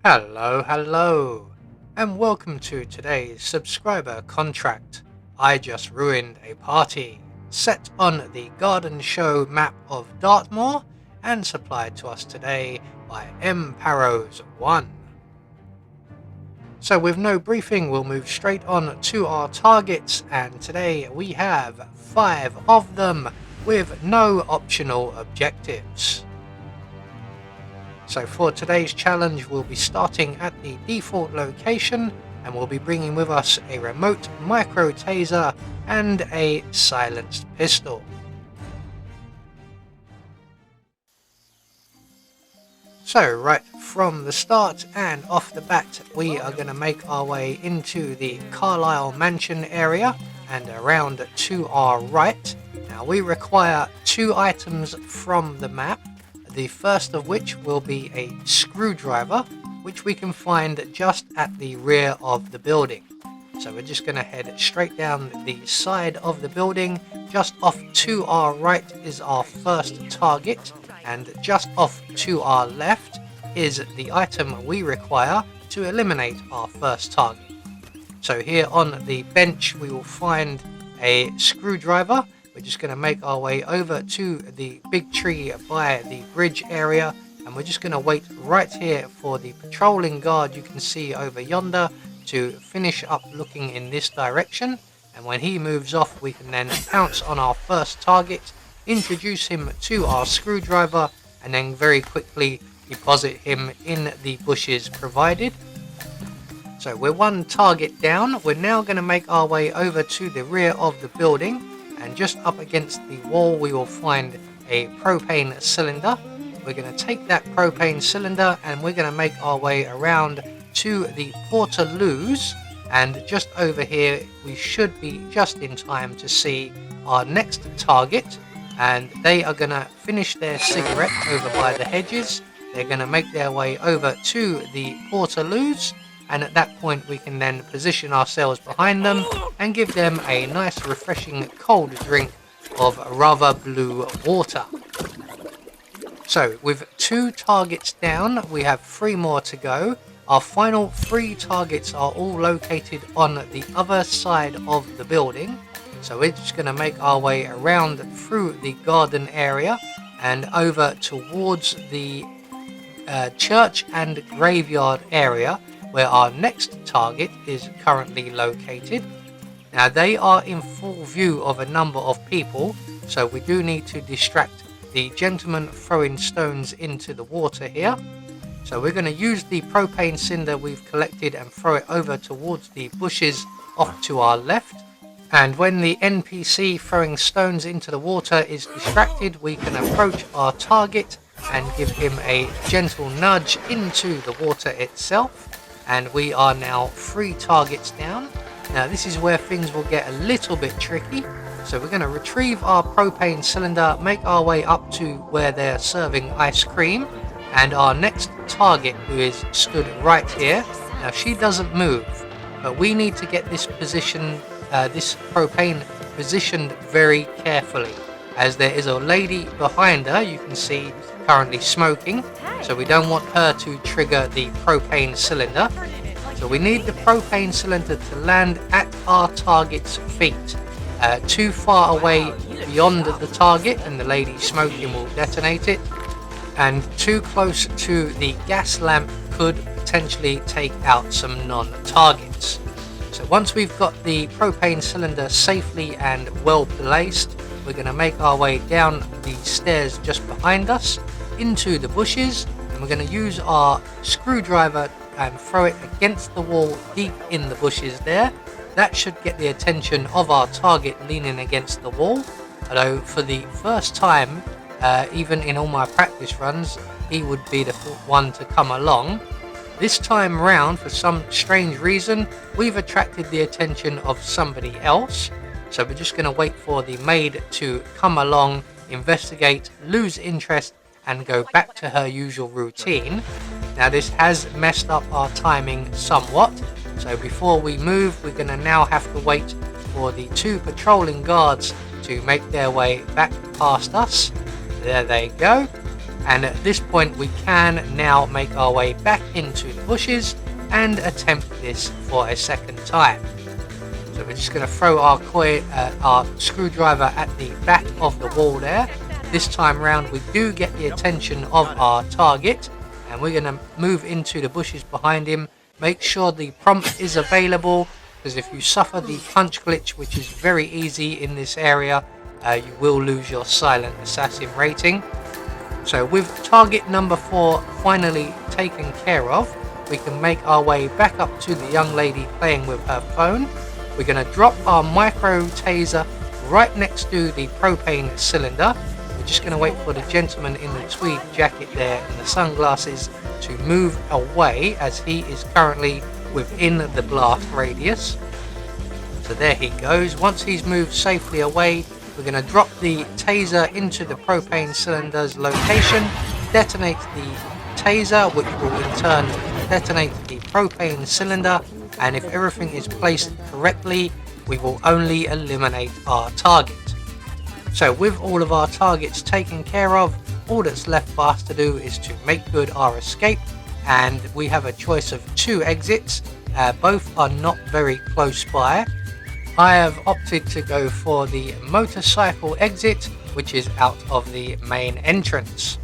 Hello, and welcome to today's subscriber contract. I just ruined a party set on the Garden Show map of Dartmoor and supplied to us today by M. Parrows 1. So with no briefing, we'll move straight on to our targets, and today we have 5 of them with no optional objectives. So for today's challenge, we'll be starting at the default location, and we'll be bringing with us a remote micro taser and a silenced pistol. So right from the start and off the bat, we are going to make our way into the Carlisle Mansion area and around to our right. Now we require 2 items from the map. The first of which will be a screwdriver, which we can find just at the rear of the building. So we're just going to head straight down the side of the building. Just off to our right is our first target, and just off to our left is the item we require to eliminate our first target. So here on the bench we will find a screwdriver. We're just going to make our way over to the big tree by the bridge area, and we're just going to wait right here for the patrolling guard you can see over yonder to finish up looking in this direction, and when he moves off we can then pounce on our first target, introduce him to our screwdriver, and then very quickly deposit him in the bushes provided. So we're 1 target down. We're now going to make our way over to the rear of the building, and just up against the wall we will find a propane cylinder. We're going to take that propane cylinder and we're going to make our way around to the portaloos, and just over here we should be just in time to see our next target, and they are going to finish their cigarette over by the hedges. They're going to make their way over to the portaloos, and at that point we can then position ourselves behind them and give them a nice refreshing cold drink of rather blue water. So with 2 targets down, we have 3 more to go. Our final 3 targets are all located on the other side of the building. So we're just going to make our way around through the garden area and over towards the church and graveyard area, where our next target is currently located. Now they are in full view of a number of people, so we do need to distract the gentleman throwing stones into the water here. So we're going to use the propane cinder we've collected and throw it over towards the bushes off to our left. And when the NPC throwing stones into the water is distracted, we can approach our target and give him a gentle nudge into the water itself. And we are now 3 targets down. Now this is where things will get a little bit tricky. So we're going to retrieve our propane cylinder, make our way up to where they're serving ice cream, and our next target, who is stood right here. Now she doesn't move, but we need to get this position, this propane positioned very carefully, as there is a lady behind her you can see currently smoking. So we don't want her to trigger the propane cylinder. So we need the propane cylinder to land at our target's feet. Too far away beyond the target and the lady smoking will detonate it. And too close to the gas lamp could potentially take out some non-targets. So once we've got the propane cylinder safely and well placed, we're going to make our way down the stairs just behind us into the bushes, and we're going to use our screwdriver and throw it against the wall deep in the bushes there. That should get the attention of our target leaning against the wall, although for the first time, even in all my practice runs, he would be the one to come along. This time round, for some strange reason, we've attracted the attention of somebody else, so we're just going to wait for the maid to come along, investigate, lose interest, and go back to her usual routine. Now this has messed up our timing somewhat, so before we move we're going to now have to wait for the 2 patrolling guards to make their way back past us. There they go. and at this point we can now make our way back into the bushes and attempt this for a second time. So we're just going to throw our screwdriver at the back of the wall there. This time round we do get the attention of our target, and we're going to move into the bushes behind him. Make sure the prompt is available, because if you suffer the punch glitch, which is very easy in this area, you will lose your silent assassin rating. So with target number 4 finally taken care of, we can make our way back up to the young lady playing with her phone. We're going to drop our micro taser right next to the propane cylinder. We're just going to wait for the gentleman in the tweed jacket there and the sunglasses to move away, as he is currently within the blast radius. So there he goes. Once he's moved safely away, we're going to drop the taser into the propane cylinder's location, detonate the taser, which will in turn detonate the propane cylinder, and if everything is placed correctly, we will only eliminate our target. So with all of our targets taken care of, all that's left for us to do is to make good our escape, and we have a choice of 2 exits. Both are not very close by. I have opted to go for the motorcycle exit, which is out of the main entrance.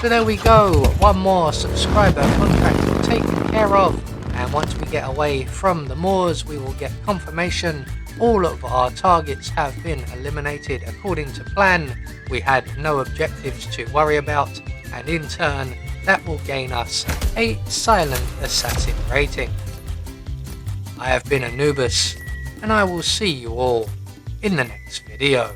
So there we go, one more subscriber contract taken care of, and once we get away from the moors we will get confirmation all of our targets have been eliminated according to plan. We had no objectives to worry about, and in turn that will gain us a silent assassin rating. I have been Anubis, and I will see you all in the next video.